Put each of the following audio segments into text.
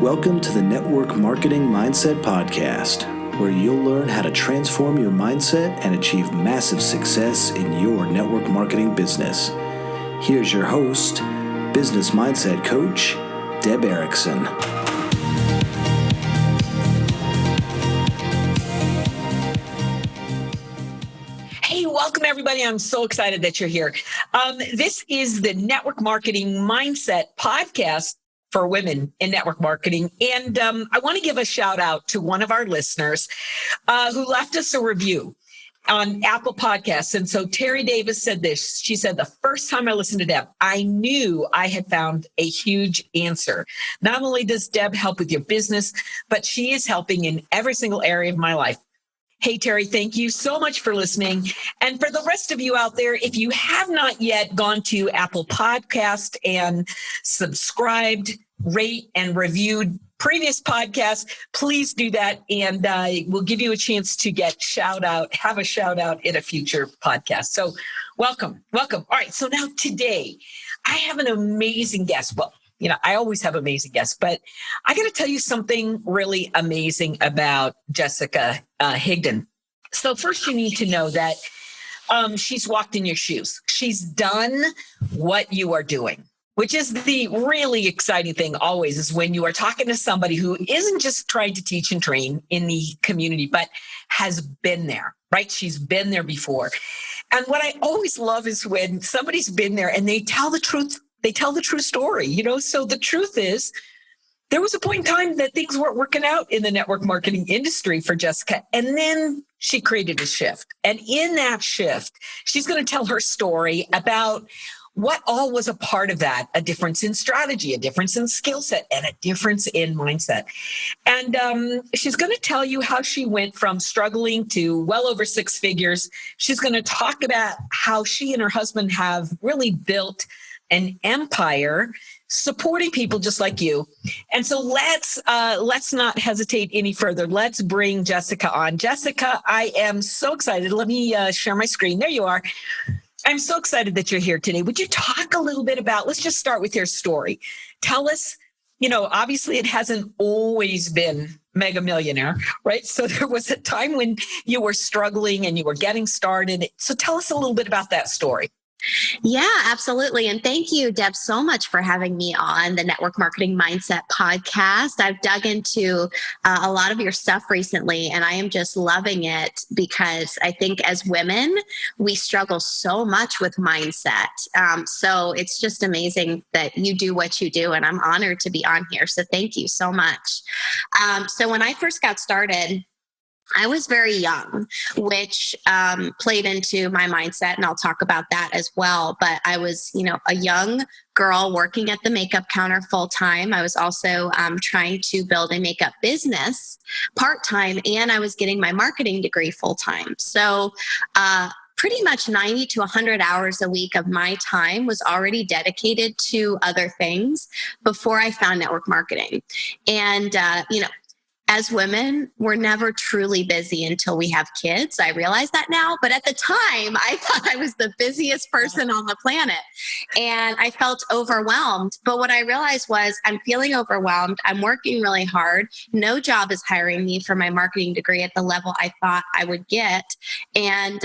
Welcome to the Network Marketing Mindset Podcast, where you'll learn how to transform your mindset and achieve massive success in your network marketing business. Here's your host, business mindset coach, Deb Erickson. Hey, welcome everybody. I'm so excited that you're here. This is the Network Marketing Mindset Podcast for women in network marketing. And I want to give a shout out to one of our listeners who left us a review on Apple Podcasts. And so Terry Davis said this. She said, the first time I listened to Deb, I knew I had found a huge answer. Not only does Deb help with your business, but she is helping in every single area of my life. Hey, Terry, thank you so much for listening. And for the rest of you out there, if you have not yet gone to Apple Podcast and subscribed, rate, and reviewed previous podcasts, please do that. And we'll give you a chance to have a shout out in a future podcast. So welcome. All right. So now today, I have an amazing guest. Well, I always have amazing guests, but I got to tell you something really amazing about Jessica Higdon. So first you need to know that she's walked in your shoes. She's done what you are doing, which is the really exciting thing always is when you are talking to somebody who isn't just trying to teach and train in the community, but has been there, right? She's been there before. And what I always love is when somebody's been there and they tell the truth. They tell the true story, So the truth is, there was a point in time that things weren't working out in the network marketing industry for Jessica. And then she created a shift. And in that shift, she's going to tell her story about what all was a part of that, a difference in strategy, a difference in skill set, and a difference in mindset. And she's going to tell you how she went from struggling to well over six figures. She's going to talk about how she and her husband have really built an empire supporting people just like you. And so let's not hesitate any further. Let's bring Jessica on. Jessica, I am so excited. Let me share my screen. There you are. I'm so excited that you're here today. Would you talk a little bit about, let's just start with your story. Tell us, obviously it hasn't always been mega millionaire, right? So there was a time when you were struggling and you were getting started. So tell us a little bit about that story. Yeah, absolutely. And thank you, Deb, so much for having me on the Network Marketing Mindset Podcast. I've dug into a lot of your stuff recently, and I am just loving it because I think as women, we struggle so much with mindset. So it's just amazing that you do what you do, and I'm honored to be on here. So thank you so much. So when I first got started, I was very young, which played into my mindset, and I'll talk about that as well. But I was, a young girl working at the makeup counter full time. I was also trying to build a makeup business part time, and I was getting my marketing degree full time. So pretty much 90 to 100 hours a week of my time was already dedicated to other things before I found network marketing. And, as women, we're never truly busy until we have kids. I realize that now. But at the time, I thought I was the busiest person on the planet. And I felt overwhelmed. But what I realized was I'm feeling overwhelmed. I'm working really hard. No job is hiring me for my marketing degree at the level I thought I would get. And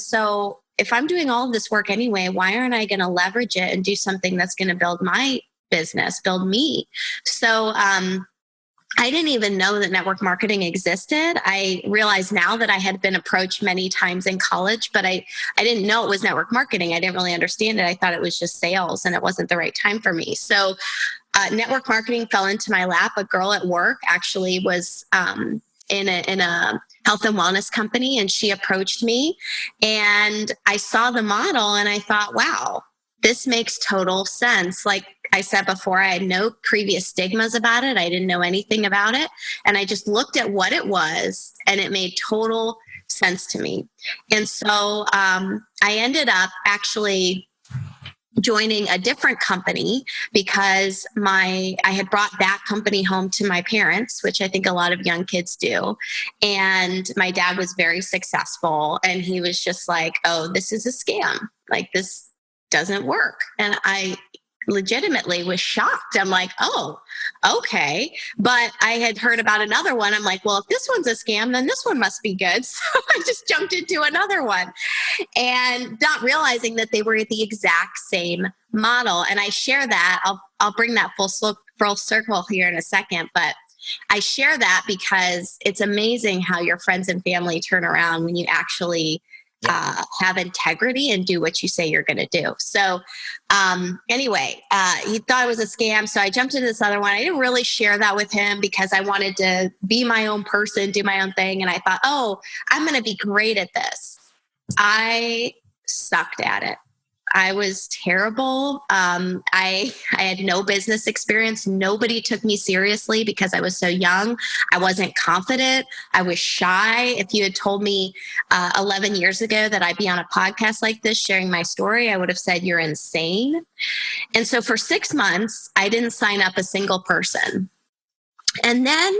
so if I'm doing all of this work anyway, why aren't I going to leverage it and do something that's going to build my business, build me? So, I didn't even know that network marketing existed. I realize now that I had been approached many times in college, but I didn't know it was network marketing. I didn't really understand it. I thought it was just sales, and it wasn't the right time for me. So network marketing fell into my lap. A girl at work actually was in a health and wellness company, and she approached me, and I saw the model and I thought, wow, this makes total sense. Like I said before, I had no previous stigmas about it. I didn't know anything about it. And I just looked at what it was, and it made total sense to me. And so I ended up actually joining a different company because I had brought that company home to my parents, which I think a lot of young kids do. And my dad was very successful, and he was just like, oh, this is a scam. Like, this doesn't work. And I legitimately was shocked. I'm like, oh, okay. But I had heard about another one. I'm like, well, if this one's a scam, then this one must be good. So I just jumped into another one and not realizing that they were the exact same model. And I share that. I'll bring that full circle here in a second, but I share that because it's amazing how your friends and family turn around when you actually have integrity and do what you say you're going to do. So anyway, he thought it was a scam. So I jumped into this other one. I didn't really share that with him because I wanted to be my own person, do my own thing. And I thought, oh, I'm going to be great at this. I sucked at it. I was terrible. I had no business experience. Nobody took me seriously because I was so young. I wasn't confident. I was shy. If you had told me 11 years ago that I'd be on a podcast like this sharing my story, I would have said you're insane. And so for 6 months, I didn't sign up a single person. And then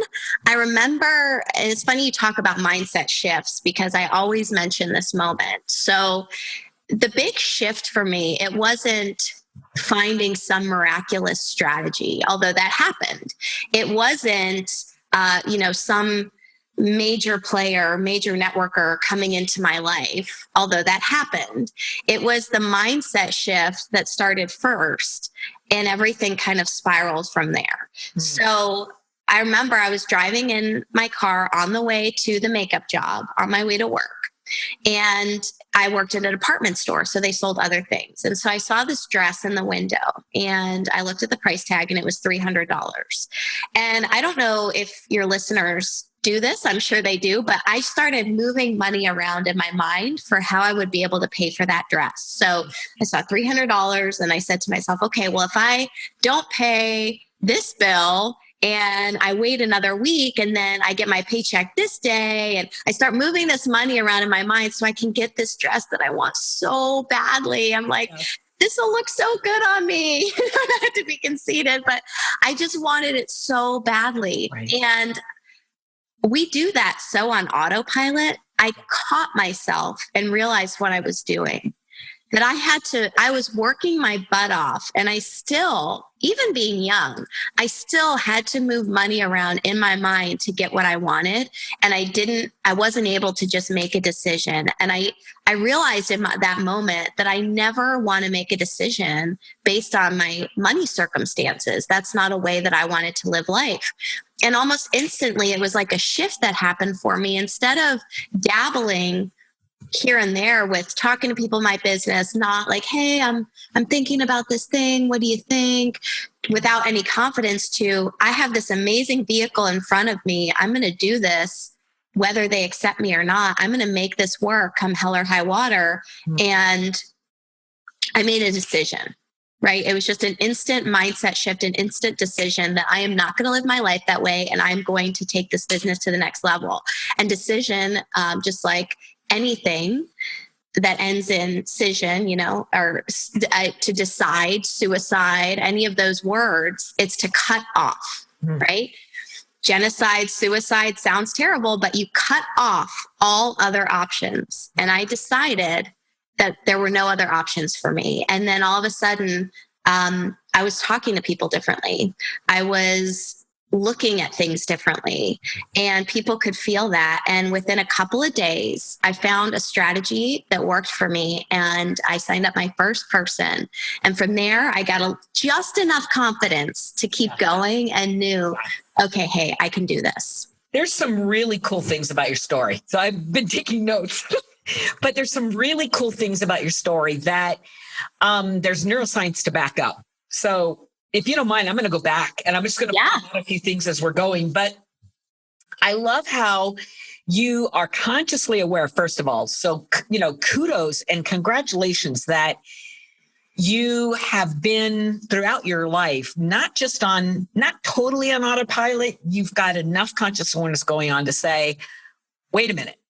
I remember, and it's funny you talk about mindset shifts because I always mention this moment. So the big shift for me, it wasn't finding some miraculous strategy, although that happened. It wasn't, some major player, major networker coming into my life, although that happened. It was the mindset shift that started first, and everything kind of spiraled from there. Mm. So I remember I was driving in my car on the way to the makeup job, on my way to work. And I worked at a department store, so they sold other things. And so I saw this dress in the window and I looked at the price tag and it was $300. And I don't know if your listeners do this, I'm sure they do, but I started moving money around in my mind for how I would be able to pay for that dress. So I saw $300 and I said to myself, okay, well, if I don't pay this bill and I wait another week and then I get my paycheck this day and I start moving this money around in my mind so I can get this dress that I want so badly. I'm like, this will look so good on me. I not to be conceited, but I just wanted it so badly. Right. And we do that so on autopilot. I caught myself and realized what I was doing. That I was working my butt off, and I still, even being young, I still had to move money around in my mind to get what I wanted. And I wasn't able to just make a decision. And I realized in that moment that I never want to make a decision based on my money circumstances. That's not a way that I wanted to live life. And almost instantly, it was like a shift that happened for me. Instead of dabbling here and there with talking to people in my business, not like, hey, I'm thinking about this thing. What do you think? Without any confidence to, I have this amazing vehicle in front of me. I'm going to do this, whether they accept me or not. I'm going to make this work come hell or high water. Mm-hmm. And I made a decision, right? It was just an instant mindset shift, an instant decision that I am not going to live my life that way. And I'm going to take this business to the next level. And decision, just like anything that ends in scission, or to decide, suicide, any of those words, it's to cut off, right? Genocide, suicide sounds terrible, but you cut off all other options. And I decided that there were no other options for me. And then all of a sudden, I was talking to people differently. I was looking at things differently, and people could feel that. And within a couple of days, I found a strategy that worked for me, and I signed up my first person. And from there, I got just enough confidence to keep going and knew, okay, hey, I can do this. There's some really cool things about your story. So I've been taking notes, but there's some really cool things about your story that there's neuroscience to back up. So if you don't mind, I'm going to go back and I'm just going to point out a few things as we're going. But I love how you are consciously aware, first of all. So, kudos and congratulations that you have been throughout your life, not totally on autopilot. You've got enough conscious awareness going on to say, wait a minute,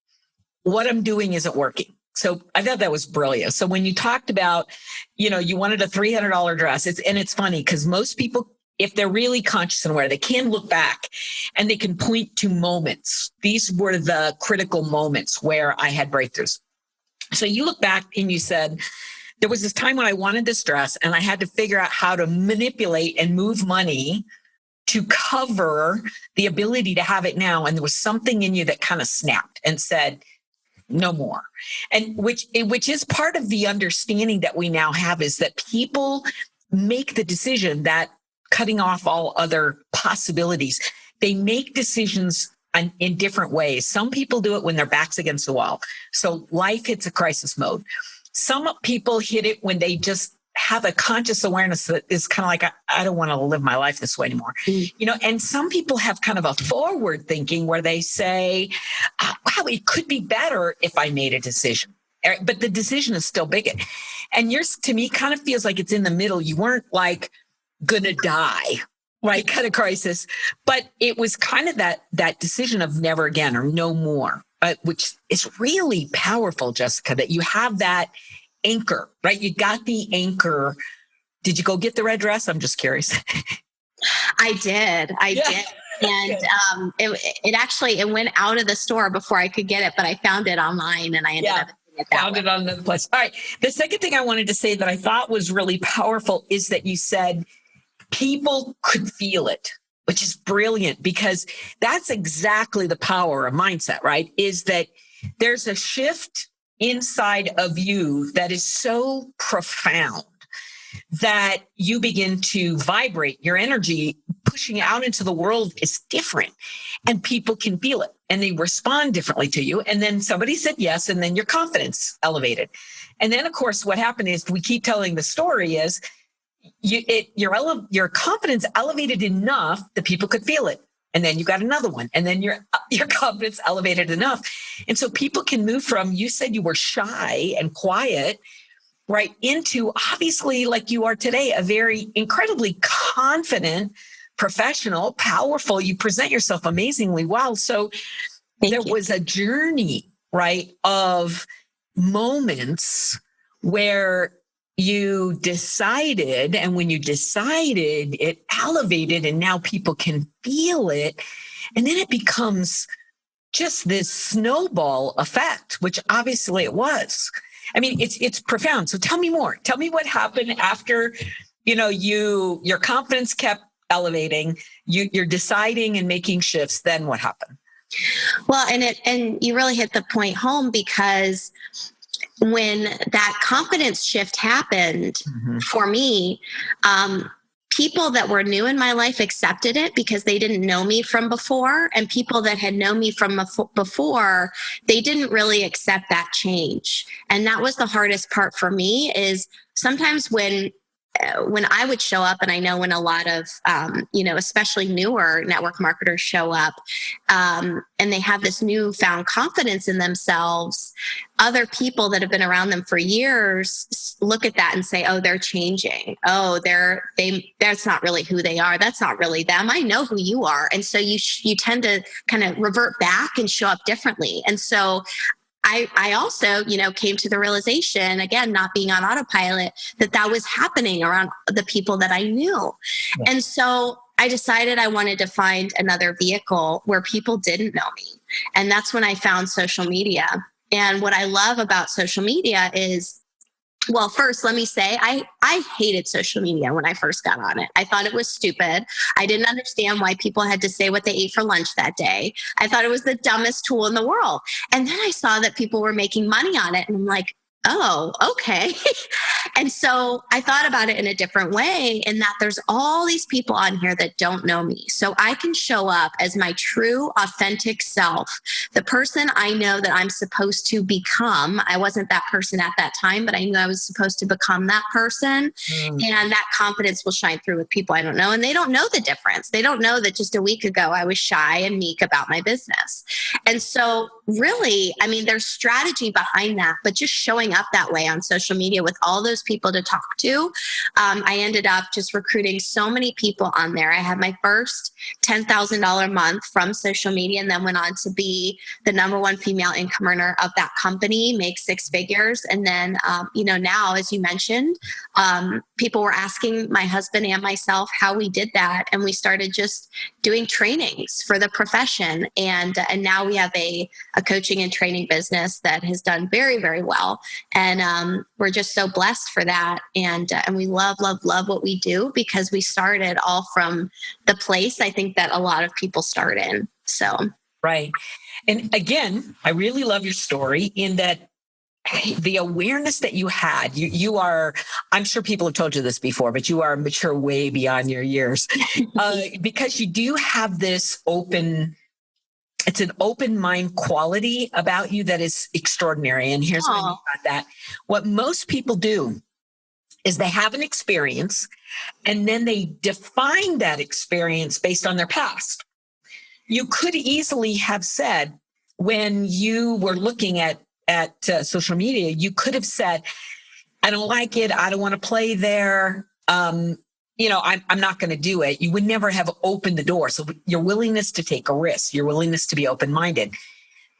what I'm doing isn't working. So I thought that was brilliant. So when you talked about, you wanted a $300 dress, it's funny because most people, if they're really conscious and aware, they can look back and they can point to moments. These were the critical moments where I had breakthroughs. So you look back and you said, there was this time when I wanted this dress and I had to figure out how to manipulate and move money to cover the ability to have it now. And there was something in you that kind of snapped and said, no more. And which is part of the understanding that we now have, is that people make the decision that cutting off all other possibilities, they make decisions in different ways. Some people do it when their back's against the wall. So life hits a crisis mode. Some people hit it when they just have a conscious awareness that is kind of like, I don't want to live my life this way anymore. And some people have kind of a forward thinking where they say, wow, it could be better if I made a decision, but the decision is still big. And yours, to me, kind of feels like it's in the middle. You weren't like gonna die, right? Kind of crisis, but it was kind of that decision of never again or no more, which is really powerful, Jessica, that you have that anchor, right? You got the anchor. Did you go get the red dress? I'm just curious. I did. And it went out of the store before I could get it, but I found it online and I ended up getting it that found way. it on the place. All right. The second thing I wanted to say that I thought was really powerful is that you said people could feel it, which is brilliant, because that's exactly the power of mindset, right? Is that there's a shift inside of you that is so profound that you begin to vibrate. Your energy pushing out into the world is different, and people can feel it and they respond differently to you. And then somebody said yes, and then your confidence elevated. And then, of course, what happened is, we keep telling the story, is your confidence elevated enough that people could feel it. And then you got another one. And then your confidence elevated enough. And so people can move from, you said you were shy and quiet, right, into obviously, like you are today, a very incredibly confident professional, powerful. You present yourself amazingly well. So there was a journey, right, of moments where you decided, and when you decided, it elevated, and now people can feel it. And then it becomes just this snowball effect, which obviously it was. I mean, it's profound. So tell me more. Tell me what happened after, your confidence kept elevating, you're deciding and making shifts. Then what happened? Well, and you really hit the point home, because when that confidence shift happened for me, people that were new in my life accepted it because they didn't know me from before. And people that had known me from before, they didn't really accept that change. And that was the hardest part for me, is sometimes when I would show up, and I know when a lot of, especially newer network marketers show up, and they have this newfound confidence in themselves, other people that have been around them for years look at that and say, oh, they're changing. Oh, that's not really who they are. That's not really them. I know who you are. And so you tend to kind of revert back and show up differently. And so I also, came to the realization, again, not being on autopilot, that was happening around the people that I knew. Yeah. And so I decided I wanted to find another vehicle where people didn't know me. And that's when I found social media. And what I love about social media is, well, first, let me say, I hated social media when I first got on it. I thought it was stupid. I didn't understand why people had to say what they ate for lunch that day. I thought it was the dumbest tool in the world. And then I saw that people were making money on it. And I'm like, oh, okay. And so I thought about it in a different way, in that there's all these people on here that don't know me. So I can show up as my true, authentic self, the person I know that I'm supposed to become. I wasn't that person at that time, but I knew I was supposed to become that person. And that confidence will shine through with people I don't know. And they don't know the difference. They don't know that just a week ago, I was shy and meek about my business. And so really, I mean, there's strategy behind that, but just showing up that way on social media with all those people to talk to, I ended up just recruiting so many people on there. I had my first $10,000 month from social media, and then went on to be the #1 female income earner of that company, make 6 figures. And then, now, as you mentioned, people were asking my husband and myself how we did that. And we started just doing trainings for the profession. And now we have a coaching and training business that has done very, very well. And we're just so blessed for that. And we love what we do, because we started all from the place I think that a lot of people start in. So. Right. And again, I really love your story in that the awareness that you had, you are, I'm sure people have told you this before, but you are mature way beyond your years because you do have this it's an open mind quality about you that is extraordinary. And here's what I mean about that. What most people do is they have an experience and then they define that experience based on their past. You could easily have said, when you were looking at social media, you could have said, I don't like it. I don't want to play there. I'm not going to do it. You would never have opened the door. So your willingness to take a risk, your willingness to be open-minded.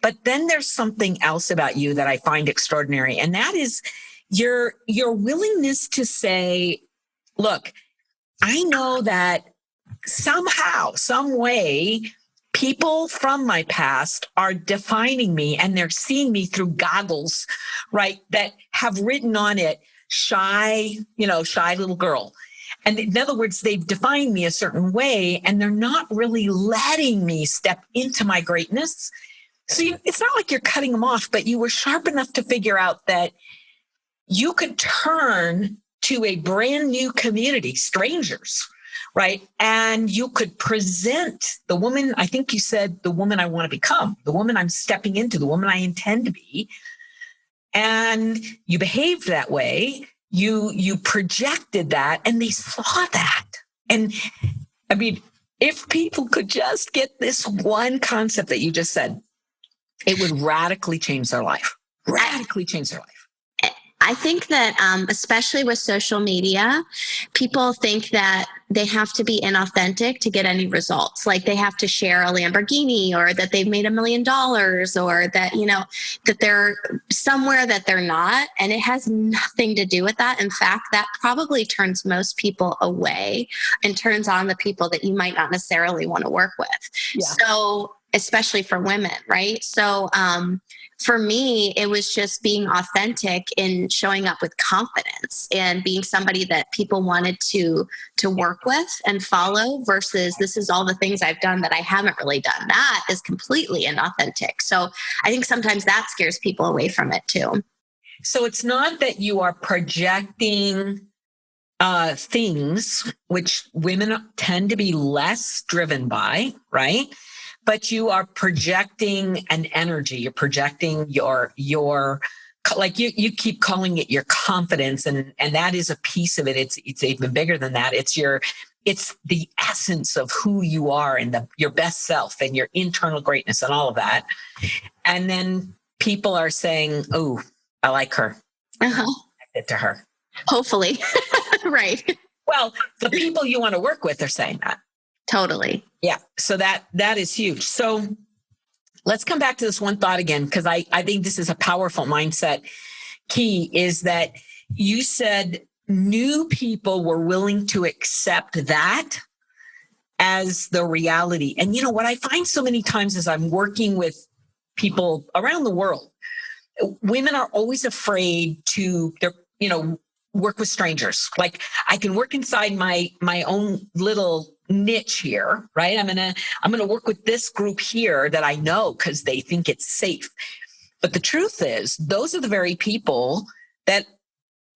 But then there's something else about you that I find extraordinary. And that is your willingness to say, look, I know that somehow, some way, people from my past are defining me, and they're seeing me through goggles, right, that have written on it, shy little girl. And in other words, they've defined me a certain way, and they're not really letting me step into my greatness. So it's not like you're cutting them off, but you were sharp enough to figure out that you could turn to a brand new community, strangers, right? And you could present the woman, I think you said, the woman I want to become, the woman I'm stepping into, the woman I intend to be. And you behaved that way. You projected that, and they saw that. And I mean, if people could just get this one concept that you just said, it would radically change their life. Radically change their life. I think that especially with social media, people think that they have to be inauthentic to get any results. Like they have to share a Lamborghini, or that they've made $1 million, or that, that they're somewhere that they're not. And it has nothing to do with that. In fact, that probably turns most people away and turns on the people that you might not necessarily want to work with. Yeah. So, especially for women, right? So, for me, it was just being authentic in showing up with confidence and being somebody that people wanted to work with and follow, versus this is all the things I've done that I haven't really done. That is completely inauthentic. So I think sometimes that scares people away from it too. So it's not that you are projecting things which women tend to be less driven by, right? But you are projecting an energy. You're projecting your like you keep calling it your confidence, and that is a piece of it. It's even bigger than that. It's the essence of who you are, and your best self and your internal greatness and all of that. And then people are saying, "Oh, I like her. Connected to her." Hopefully, right. Well, the people you want to work with are saying that. Totally. Yeah. So that is huge. So let's come back to this one thought again, because I think this is a powerful mindset key, is that you said new people were willing to accept that as the reality. And what I find so many times as I'm working with people around the world, women are always afraid to, work with strangers. Like, I can work inside my own little niche here, right? I'm gonna work with this group here that I know because they think it's safe. But the truth is, those are the very people that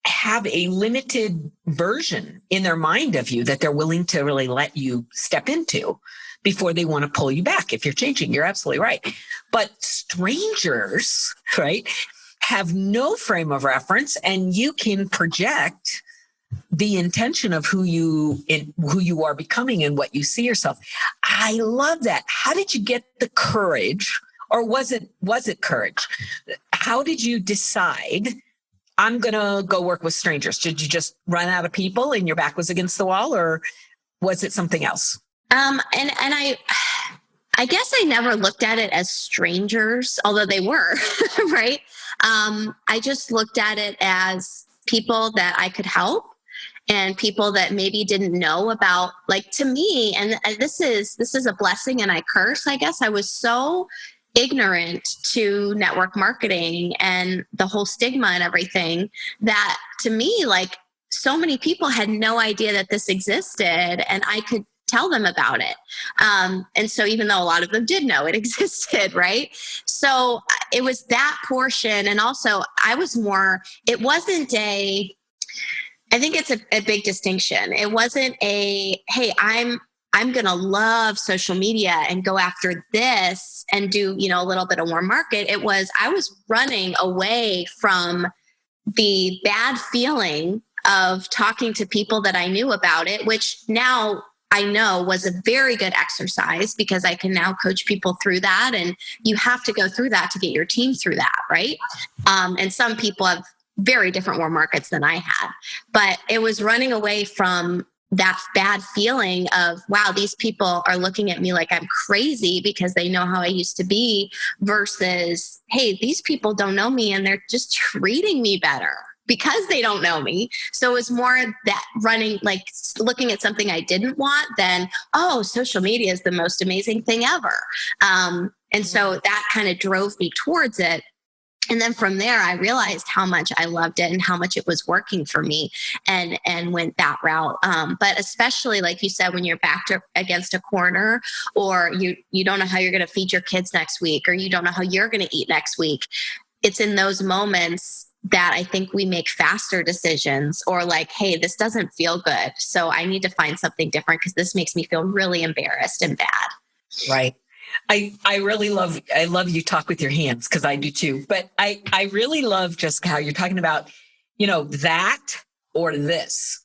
have a limited version in their mind of you that they're willing to really let you step into before they want to pull you back. If you're changing, you're absolutely right. But strangers, right, have no frame of reference, and you can project the intention of who you are becoming and what you see yourself. I love that. How did you get the courage, or was it courage? How did you decide, I'm going to go work with strangers? Did you just run out of people and your back was against the wall, or was it something else? And I guess I never looked at it as strangers, although they were, right? I just looked at it as people that I could help, and people that maybe didn't know about, like, to me, and this is a blessing and I curse, I guess. I was so ignorant to network marketing and the whole stigma and everything, that to me, like, so many people had no idea that this existed, and I could tell them about it. And so even though a lot of them did know it existed, right? So it was that portion. And also I was more, it wasn't I think it's a big distinction. It wasn't hey, I'm going to love social media and go after this and do, a little bit of warm market. It was, I was running away from the bad feeling of talking to people that I knew about it, which now I know was a very good exercise, because I can now coach people through that. And you have to go through that to get your team through that, right? And some people have very different warm markets than I had. But it was running away from that bad feeling of, wow, these people are looking at me like I'm crazy because they know how I used to be, versus, hey, these people don't know me and they're just treating me better because they don't know me. So it was more that running, like looking at something I didn't want than, oh, social media is the most amazing thing ever. And so that kind of drove me towards it. And then from there, I realized how much I loved it and how much it was working for me, and went that route. But especially, like you said, when you're backed up against a corner, or you don't know how you're going to feed your kids next week, or you don't know how you're going to eat next week, it's in those moments that I think we make faster decisions, or like, hey, this doesn't feel good, so I need to find something different because this makes me feel really embarrassed and bad. Right. I really love you talk with your hands, because I do too. But I really love just how you're talking about, that or this.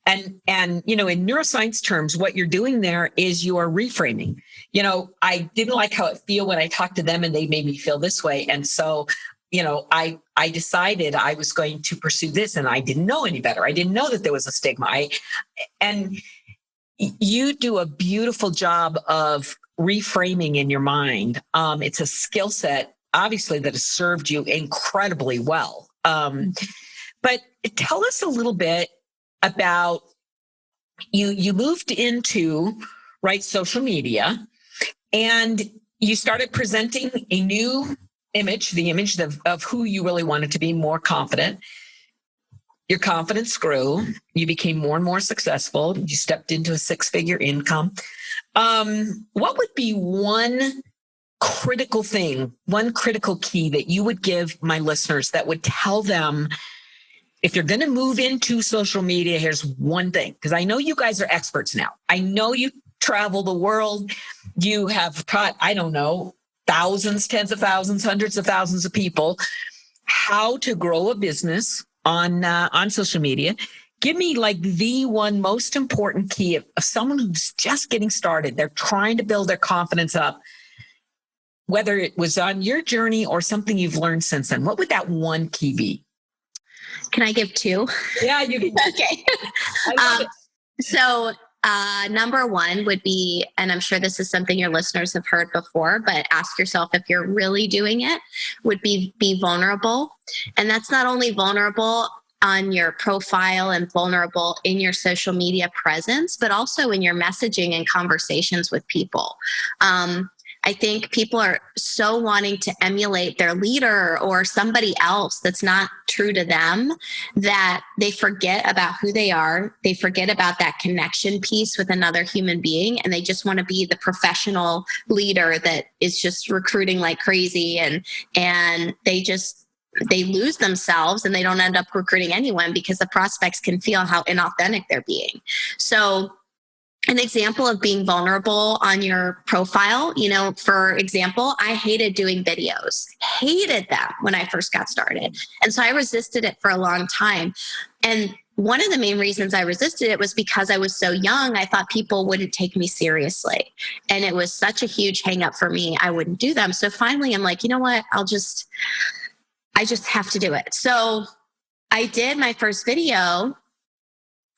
And in neuroscience terms, what you're doing there is you are reframing. I didn't like how it feel when I talked to them and they made me feel this way. And so, I decided I was going to pursue this, and I didn't know any better. I didn't know that there was a stigma. And you do a beautiful job of reframing in your mind. It's a skill set, obviously, that has served you incredibly well. But tell us a little bit about you moved into social media, and you started presenting a new image, the image of who you really wanted to be, more confident. Your confidence grew. You became more and more successful. You stepped into a 6-figure income. What would be one critical thing, one critical key that you would give my listeners that would tell them, if you're going to move into social media, here's one thing? Because I know you guys are experts now. I know you travel the world. You have taught, I don't know, thousands, tens of thousands, hundreds of thousands of people how to grow a business on social media. Give me the one most important key of someone who's just getting started. They're trying to build their confidence up, whether it was on your journey or something you've learned since then. What would that one key be? Can I give two? Yeah, you can. Okay. I love it. So number one would be, and I'm sure this is something your listeners have heard before, but ask yourself if you're really doing it, would be vulnerable. And that's not only vulnerable on your profile and vulnerable in your social media presence, but also in your messaging and conversations with people. I think people are so wanting to emulate their leader or somebody else that's not true to them, that they forget about who they are. They forget about that connection piece with another human being, and they just want to be the professional leader that is just recruiting like crazy, and they lose themselves, and they don't end up recruiting anyone because the prospects can feel how inauthentic they're being. So an example of being vulnerable on your profile, for example, I hated doing videos, hated them when I first got started. And so I resisted it for a long time. And one of the main reasons I resisted it was because I was so young. I thought people wouldn't take me seriously. And it was such a huge hang up for me. I wouldn't do them. So finally I'm like, you know what? I just have to do it. So I did my first video,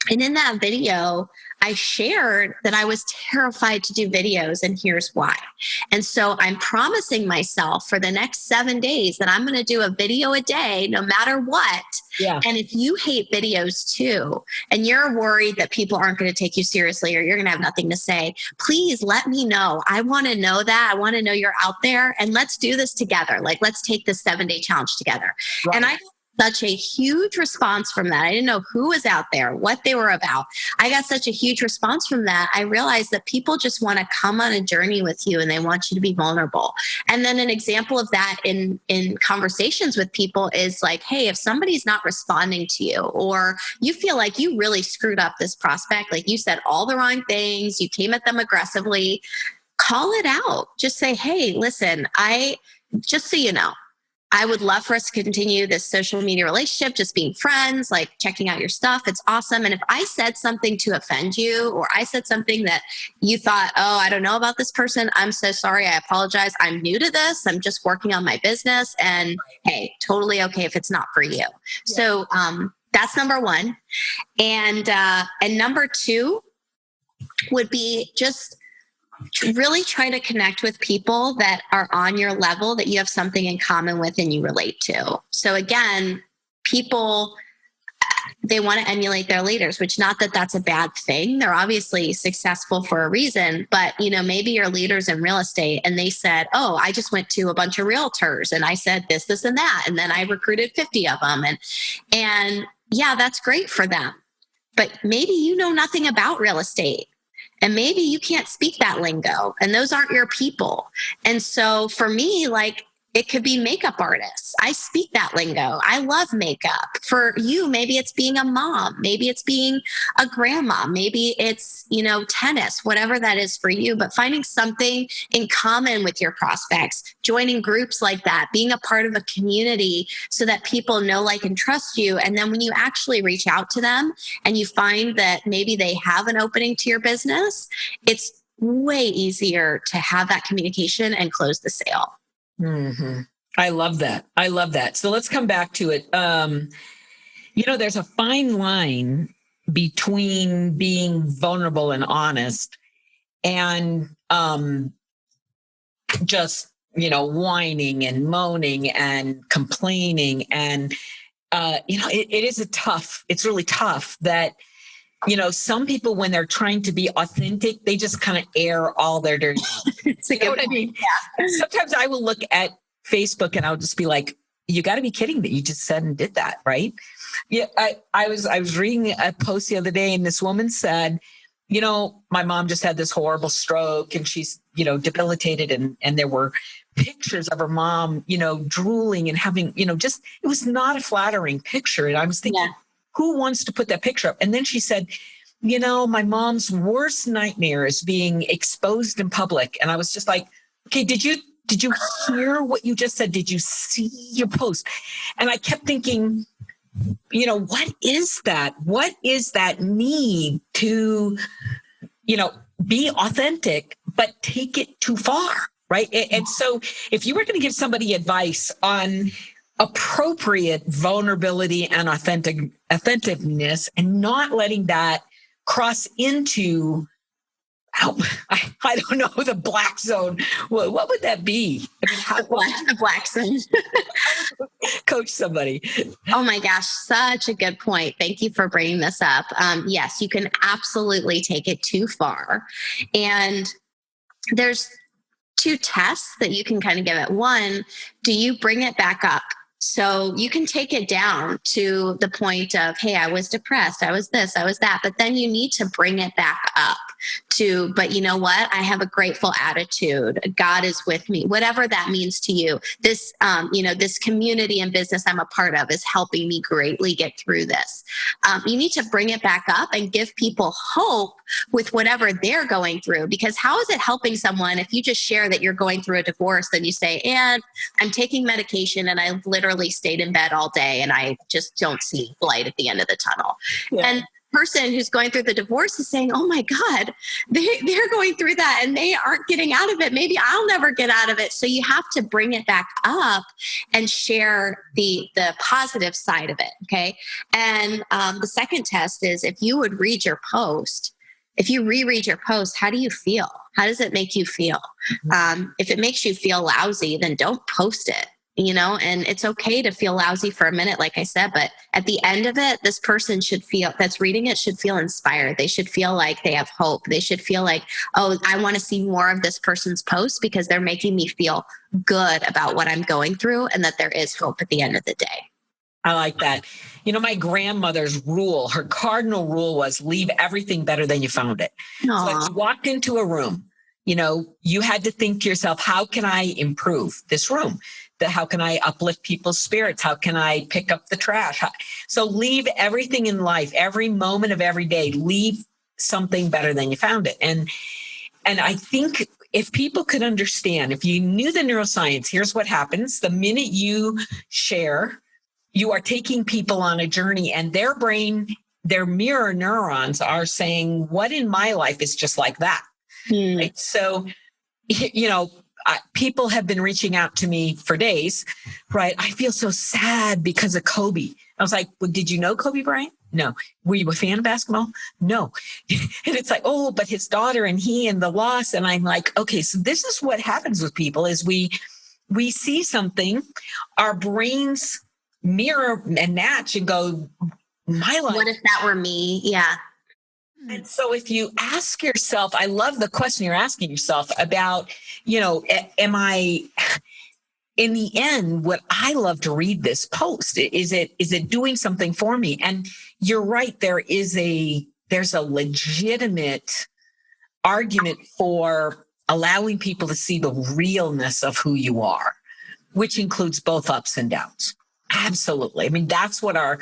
And in that video, I shared that I was terrified to do videos, and here's why. And so I'm promising myself for the next 7 days that I'm going to do a video a day, no matter what. Yeah. And if you hate videos too, and you're worried that people aren't going to take you seriously or you're going to have nothing to say, please let me know. I want to know that. I want to know you're out there, and let's do this together. Like, let's take this 7-day challenge together. Right. And I such a huge response from that. I didn't know who was out there, what they were about. I got such a huge response from that. I realized that people just want to come on a journey with you, and they want you to be vulnerable. And then an example of that in conversations with people is like, hey, if somebody's not responding to you, or you feel like you really screwed up this prospect, like you said all the wrong things, you came at them aggressively, call it out. Just say, hey, listen, just so you know, I would love for us to continue this social media relationship, just being friends, like checking out your stuff. It's awesome. And if I said something to offend you, or I said something that you thought, oh, I don't know about this person, I'm so sorry. I apologize. I'm new to this. I'm just working on my business. And hey, totally okay if it's not for you. Yeah. So that's number one. And number two would be just really try to connect with people that are on your level, that you have something in common with and you relate to. So again, people, they want to emulate their leaders, which not that that's a bad thing. They're obviously successful for a reason, but maybe your leaders in real estate and they said, oh, I just went to a bunch of realtors and I said this, and that, and then I recruited 50 of them. And yeah, that's great for them. But maybe you know nothing about real estate. And maybe you can't speak that lingo, and those aren't your people. And so for me, like, it could be makeup artists. I speak that lingo. I love makeup. For you, maybe it's being a mom. Maybe it's being a grandma. Maybe it's, tennis, whatever that is for you. But finding something in common with your prospects, joining groups like that, being a part of a community so that people know, like, and trust you. And then when you actually reach out to them and you find that maybe they have an opening to your business, it's way easier to have that communication and close the sale. Mm-hmm. I love that. So let's come back to it. There's a fine line between being vulnerable and honest and just, whining and moaning and complaining. And, it's really tough that, some people, when they're trying to be authentic, they just kind of air all their dirty. You know what I mean? Yeah. Sometimes I will look at Facebook and I'll just be like, you got to be kidding that you just said and did that, right? Yeah. I was reading a post the other day, and this woman said, my mom just had this horrible stroke and she's, debilitated. And there were pictures of her mom, drooling and having, it was not a flattering picture. And I was thinking, yeah, who wants to put that picture up? And then she said, my mom's worst nightmare is being exposed in public. And I was just like, okay, did you hear what you just said? Did you see your post? And I kept thinking, what is that? What is that need to, be authentic, but take it too far, right? And so if you were going to give somebody advice on appropriate vulnerability and authenticness, and not letting that cross into, I don't know, the black zone. What would that be? The black zone. Coach somebody. Oh my gosh, such a good point. Thank you for bringing this up. Yes, you can absolutely take it too far. And there's 2 tests that you can kind of give it. One, do you bring it back up? So you can take it down to the point of, hey, I was depressed, I was this, I was that, but then you need to bring it back up to, but you know what? I have a grateful attitude. God is with me, whatever that means to you. This, this community and business I'm a part of is helping me greatly get through this. You need to bring it back up and give people hope with whatever they're going through, because how is it helping someone if you just share that you're going through a divorce, then you say, and I'm taking medication and I literally stayed in bed all day and I just don't see light at the end of the tunnel. Yeah. And person who's going through the divorce is saying, oh my God, they're going through that and they aren't getting out of it. Maybe I'll never get out of it. So you have to bring it back up and share the positive side of it. Okay. And the second test is if you would read your post, if you reread your post, how do you feel? How does it make you feel? If it makes you feel lousy, then don't post it. And it's okay to feel lousy for a minute, like I said, but at the end of it, this person that's reading it should feel inspired. They should feel like they have hope. They should feel like, oh, I want to see more of this person's post because they're making me feel good about what I'm going through and that there is hope at the end of the day. I like that. My grandmother's rule, her cardinal rule was leave everything better than you found it. Aww. So if you walked into a room, you had to think to yourself, how can I improve this room? How can I uplift people's spirits? How can I pick up the trash? So leave everything in life, every moment of every day, leave something better than you found it. And I think if people could understand, if you knew the neuroscience, here's what happens. The minute you share, you are taking people on a journey, and their brain, their mirror neurons are saying, what in my life is just like that? Right? So, people have been reaching out to me for days, right? I feel so sad because of Kobe. I was like, well, did you know Kobe Bryant? No. Were you a fan of basketball? No. And it's like, oh, but his daughter and he and the loss. And I'm like, okay, so this is what happens with people is we see something, our brains mirror and match and go, my life. What if that were me? Yeah. And so if you ask yourself, I love the question you're asking yourself about, am I, in the end, would I love to read this post? Is it doing something for me? And you're right. There's a legitimate argument for allowing people to see the realness of who you are, which includes both ups and downs. Absolutely. I mean, that's what our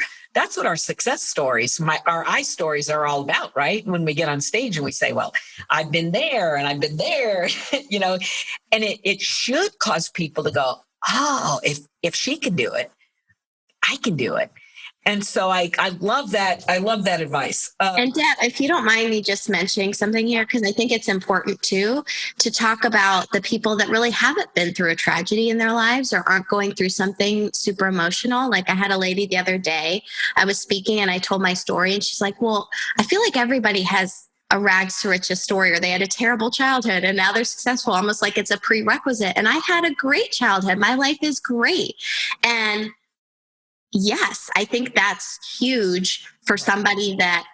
success stories, our I stories are all about, right? When we get on stage and we say, well, I've been there and I've been there, and it should cause people to go, oh, if she can do it, I can do it. And so I love that. I love that advice. And Deb, if you don't mind me just mentioning something here, because I think it's important too, to talk about the people that really haven't been through a tragedy in their lives or aren't going through something super emotional. Like I had a lady the other day, I was speaking and I told my story and she's like, well, I feel like everybody has a rags to riches story, or they had a terrible childhood and now they're successful, almost like it's a prerequisite. And I had a great childhood. My life is great. And yes, I think that's huge for somebody that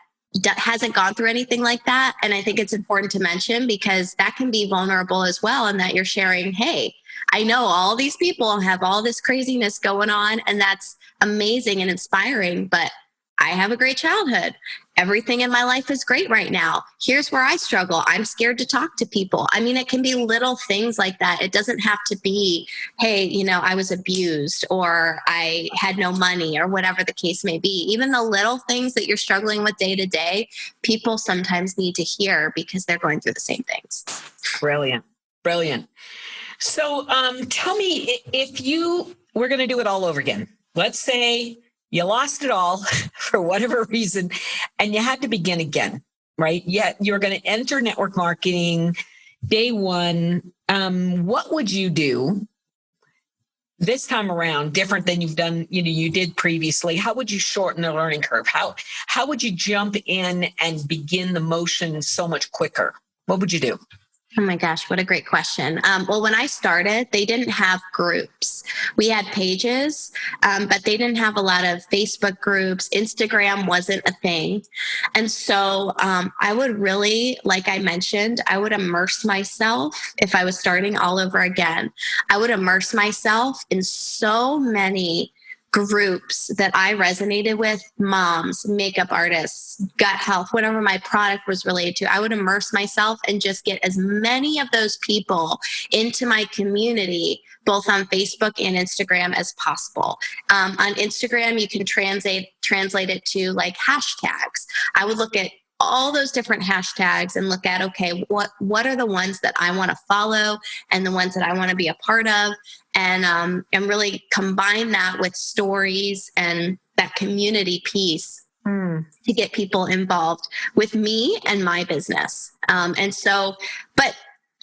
hasn't gone through anything like that. And I think it's important to mention because that can be vulnerable as well. And that you're sharing, hey, I know all these people have all this craziness going on and that's amazing and inspiring, but I have a great childhood. Everything in my life is great right now. Here's where I struggle. I'm scared to talk to people. I mean, it can be little things like that. It doesn't have to be, hey, I was abused or I had no money or whatever the case may be. Even the little things that you're struggling with day to day, people sometimes need to hear because they're going through the same things. Brilliant. Brilliant. So tell me, if we're going to do it all over again. Let's say you lost it all for whatever reason, and you had to begin again, right? Yet you're going to enter network marketing day one. What would you do this time around different than you've done, you did previously? How would you shorten the learning curve? How would you jump in and begin the motion so much quicker? What would you do? Oh my gosh, what a great question. Well, when I started, they didn't have groups. We had pages, but they didn't have a lot of Facebook groups. Instagram wasn't a thing. And so I would really, like I mentioned, I would immerse myself if I was starting all over again. I would immerse myself in so many groups that I resonated with, moms, makeup artists, gut health, whatever my product was related to. I would immerse myself and just get as many of those people into my community, both on Facebook and Instagram as possible. On Instagram, you can translate it to like hashtags. I would look at all those different hashtags and look at, okay, what are the ones that I want to follow and the ones that I want to be a part of, and really combine that with stories and that community piece to get people involved with me and my business. But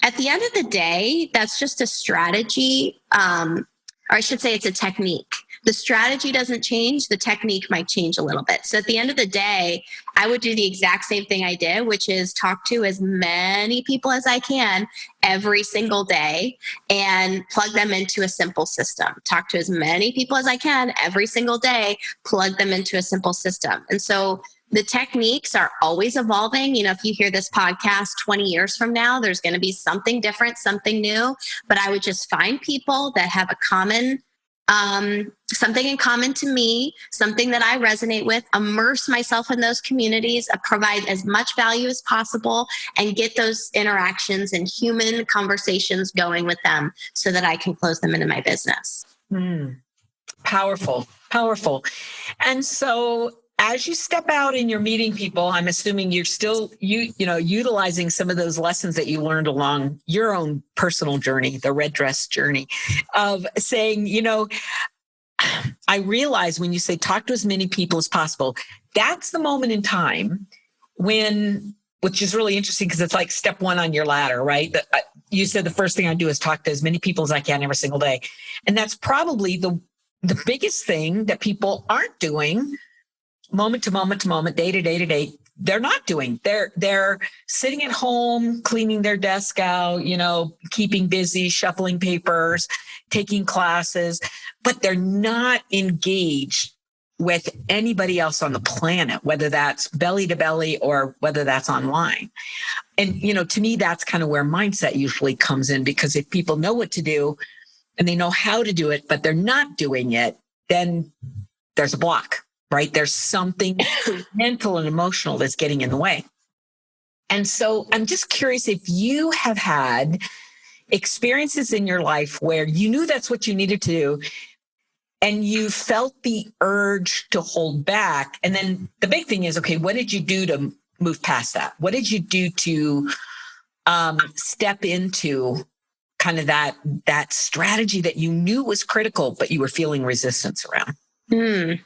at the end of the day, that's just a strategy, or I should say it's a technique. The strategy doesn't change. The technique might change a little bit. So at the end of the day, I would do the exact same thing I did, which is talk to as many people as I can every single day and plug them into a simple system. Talk to as many people as I can every single day, plug them into a simple system. And so the techniques are always evolving. You know, if you hear this podcast 20 years from now, there's going to be something different, something new. But I would just find people that have a common something in common to me, something that I resonate with, immerse myself in those communities, provide as much value as possible, and get those interactions and human conversations going with them so that I can close them into my business. Powerful, powerful. And so as you step out and you're meeting people, I'm assuming you're still utilizing some of those lessons that you learned along your own personal journey, the red dress journey, of saying, I realize when you say talk to as many people as possible, that's the moment in time which is really interesting because it's like step one on your ladder, right? You said the first thing I do is talk to as many people as I can every single day. And that's probably the biggest thing that people aren't doing moment to moment to moment, day to day to day. They're not doing. They're sitting at home, cleaning their desk out, keeping busy, shuffling papers, taking classes, but they're not engaged with anybody else on the planet, whether that's belly to belly or whether that's online. And, to me, that's kind of where mindset usually comes in, because if people know what to do and they know how to do it, but they're not doing it, then there's a block. Right? There's something mental and emotional that's getting in the way. And so I'm just curious if you have had experiences in your life where you knew that's what you needed to do and you felt the urge to hold back. And then the big thing is, okay, what did you do to move past that? What did you do to step into kind of that strategy that you knew was critical, but you were feeling resistance around?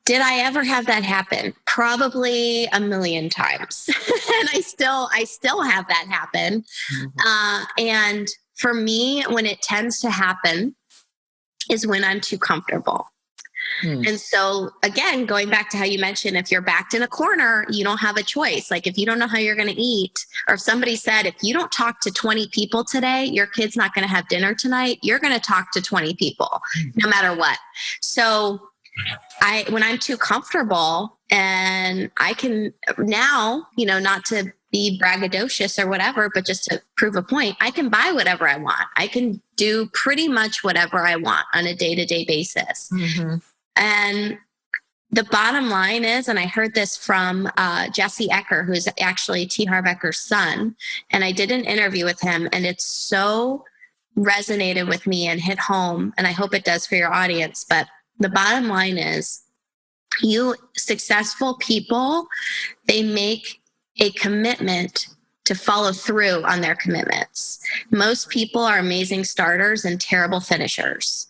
Did I ever have that happen? Probably a million times. And I still have that happen. And for me, when it tends to happen is when I'm too comfortable. And so again, going back to how you mentioned, if you're backed in a corner, you don't have a choice. Like if you don't know how you're going to eat, or if somebody said, if you don't talk to 20 people today, your kid's not going to have dinner tonight, you're going to talk to 20 people no matter what. So when I'm too comfortable, and I can now, not to be braggadocious or whatever, but just to prove a point, I can buy whatever I want. I can do pretty much whatever I want on a day-to-day basis. And the bottom line is, and I heard this from Jesse Ecker, who's actually T. Harv Ecker's son, and I did an interview with him, and it so resonated with me and hit home, and I hope it does for your audience. But the bottom line is, you successful people, they make a commitment to follow through on their commitments. Most people are amazing starters and terrible finishers.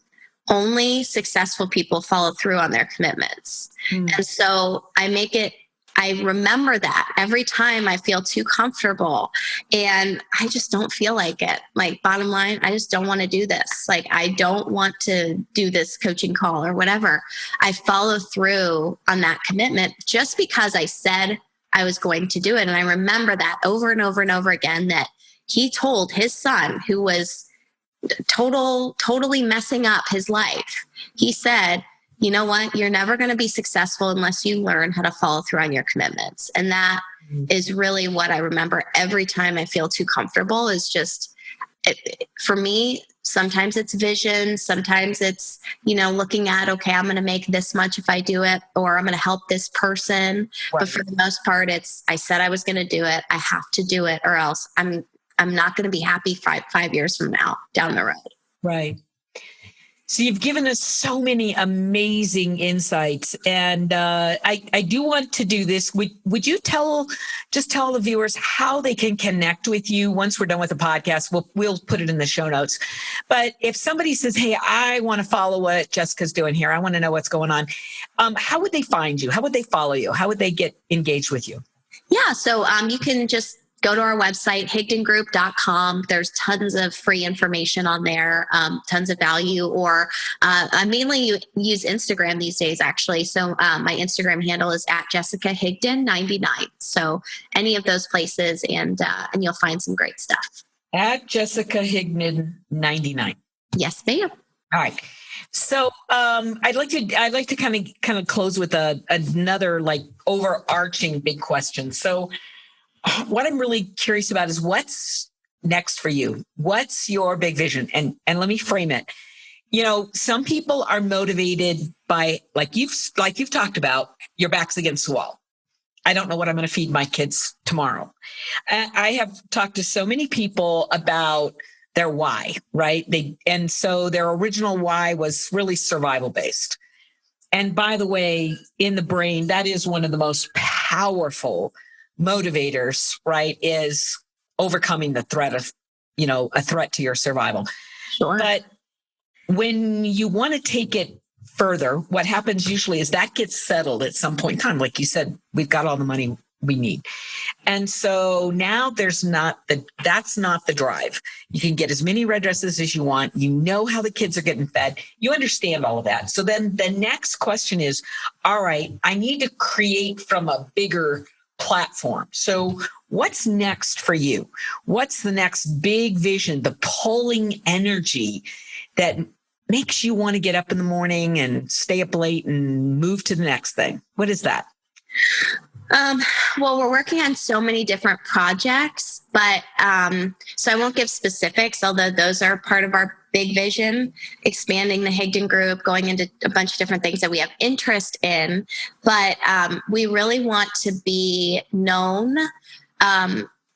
Only successful people follow through on their commitments. And so I remember that every time I feel too comfortable and I just don't feel like it. Like, bottom line, I just don't want to do this. Like, I don't want to do this coaching call or whatever. I follow through on that commitment just because I said I was going to do it. And I remember that over and over and over again, that he told his son, who was totally messing up his life, he said, you know what? You're never going to be successful unless you learn how to follow through on your commitments. And that is really what I remember every time I feel too comfortable. Is just, for me, sometimes it's vision. Sometimes it's, looking at, okay, I'm going to make this much if I do it, or I'm going to help this person. Right. But for the most part, it's, I said I was going to do it. I have to do it, or else I'm not going to be happy five years from now down the road. Right. So you've given us so many amazing insights, and I do want to do this. Would you tell the viewers how they can connect with you once we're done with the podcast? We'll put it in the show notes. But if somebody says, "Hey, I want to follow what Jessica's doing here. I want to know what's going on," how would they find you? How would they follow you? How would they get engaged with you? Yeah, so you can just go to our website, higdongroup.com. There's tons of free information on there, tons of value. Or I mainly use Instagram these days, actually. So my Instagram handle is at Jessica Higdon 99. So any of those places, and you'll find some great stuff. At Jessica Higdon 99. Yes, ma'am. All right. So I'd like to kind of close with another like overarching big question. So what I'm really curious about is what's next for you? What's your big vision? And let me frame it. You know, some people are motivated by, like you've talked about, your back's against the wall. I don't know what I'm going to feed my kids tomorrow. I have talked to so many people about their why, right? And so their original why was really survival based. And by the way, in the brain, that is one of the most powerful motivators, right? Is overcoming the threat of, a threat to your survival. Sure. But when you want to take it further, what happens usually is that gets settled at some point in time. Like you said, we've got all the money we need. And so now that's not the drive. You can get as many red dresses as you want. You know how the kids are getting fed. You understand all of that. So then the next question is, all right, I need to create from a bigger platform. So what's next for you? What's the next big vision, the pulling energy that makes you want to get up in the morning and stay up late and move to the next thing? What is that? Well, we're working on so many different projects, but so I won't give specifics, although those are part of our big vision, expanding the Higdon Group, going into a bunch of different things that we have interest in. But we really want to be known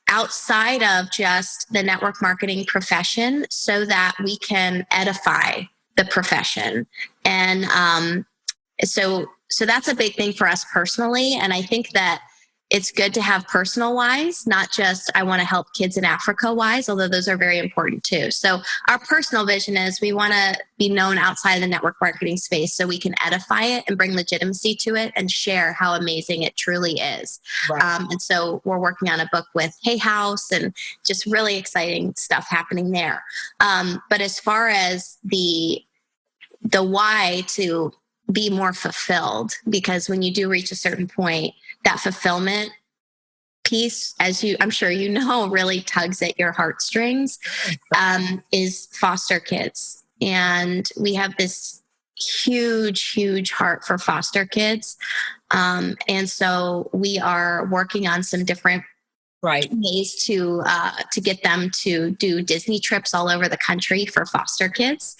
outside of just the network marketing profession so that we can edify the profession. And so that's a big thing for us personally. And I think that it's good to have personal whys, not just I want to help kids in Africa whys, although those are very important too. So our personal vision is we want to be known outside of the network marketing space so we can edify it and bring legitimacy to it and share how amazing it truly is. Right. And so we're working on a book with Hay House and just really exciting stuff happening there. But as far as the why to be more fulfilled, because when you do reach a certain point, that fulfillment piece, I'm sure you know, really tugs at your heartstrings, is foster kids. And we have this huge heart for foster kids. And so we are working on some different ways to get them to do Disney trips all over the country for foster kids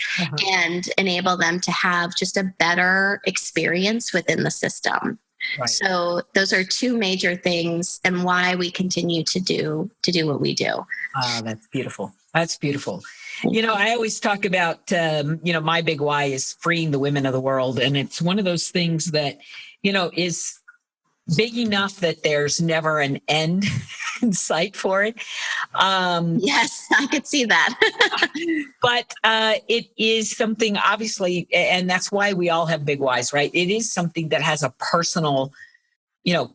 and enable them to have just a better experience within the system. Right. So those are two major things and why we continue to do what we do. That's beautiful. That's beautiful. I always talk about, my big why is freeing the women of the world. And it's one of those things that, is big enough that there's never an end in sight for it. Yes, I could see that. But it is something, obviously, and that's why we all have big whys, right? It is something that has a personal,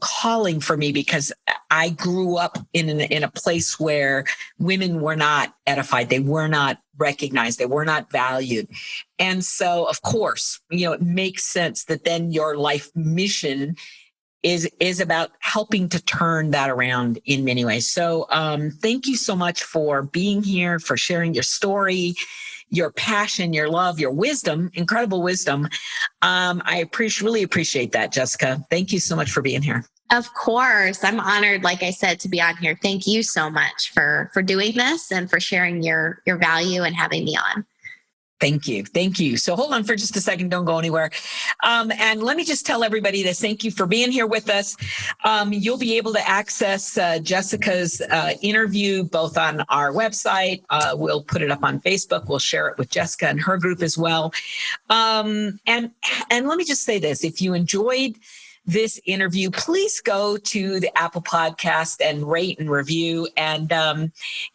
calling for me because I grew up in a place where women were not edified. They were not recognized. They were not valued. And so, of course, it makes sense that then your life mission is about helping to turn that around in many ways. So thank you so much for being here, for sharing your story, your passion, your love, your wisdom, incredible wisdom. I really appreciate that, Jessica. Thank you so much for being here. Of course. I'm honored, like I said, to be on here. Thank you so much for doing this and for sharing your value and having me on. Thank you. Thank you. So hold on for just a second. Don't go anywhere. And let me just tell everybody this. Thank you for being here with us. You'll be able to access Jessica's interview both on our website. We'll put it up on Facebook. We'll share it with Jessica and her group as well. And let me just say this. If you enjoyed this interview, please go to the Apple Podcast and rate and review and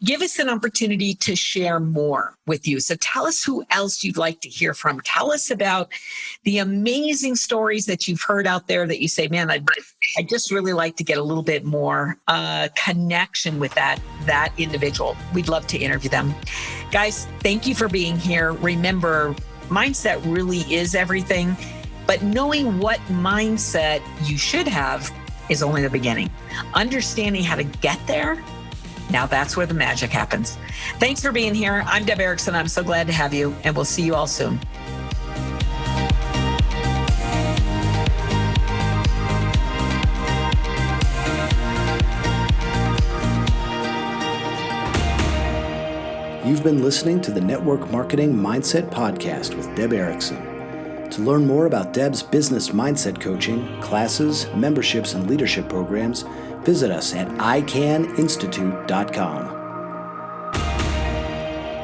give us an opportunity to share more with you. So tell us who else you'd like to hear from. Tell us about the amazing stories that you've heard out there that you say, man, I just really like to get a little bit more connection with that individual. We'd love to interview them. Guys, thank you for being here. Remember, mindset really is everything. But knowing what mindset you should have is only the beginning. Understanding how to get there, now that's where the magic happens. Thanks for being here. I'm Deb Erickson. I'm so glad to have you, and we'll see you all soon. You've been listening to the Network Marketing Mindset Podcast with Deb Erickson. To learn more about Deb's business mindset coaching, classes, memberships, and leadership programs, visit us at ICANinstitute.com.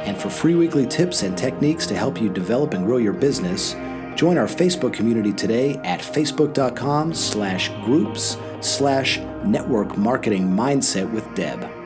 And for free weekly tips and techniques to help you develop and grow your business, join our Facebook community today at facebook.com/groups/network marketing mindset with Deb.